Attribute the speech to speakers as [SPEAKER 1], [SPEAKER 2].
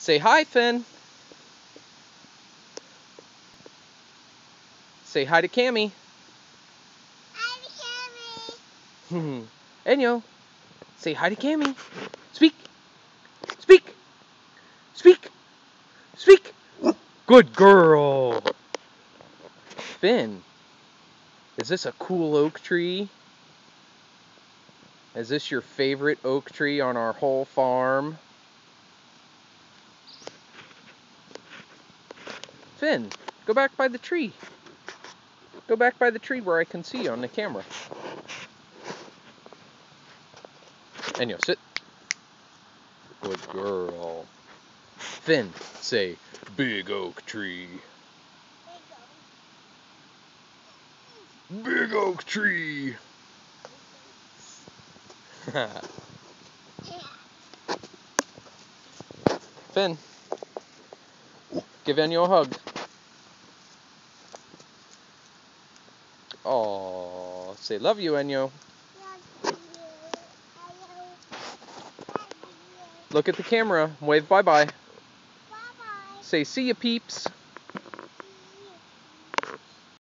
[SPEAKER 1] Say hi, Finn. Say hi to Cammy.
[SPEAKER 2] Hi to Cammy.
[SPEAKER 1] Enyo, say hi to Cammy. Speak. Speak. Speak. Speak. Good girl. Finn, is this a cool oak tree? Is this your favorite oak tree on our whole farm? Finn, go back by the tree. Go back by the tree where I can see you on the camera. Enyo, sit. Good girl. Finn, say, big oak tree. Big oak tree. Finn, give Enyo a hug. Aw, say love you, Enyo. Look at the camera. Wave bye-bye.
[SPEAKER 2] Bye-bye.
[SPEAKER 1] Say see ya, peeps.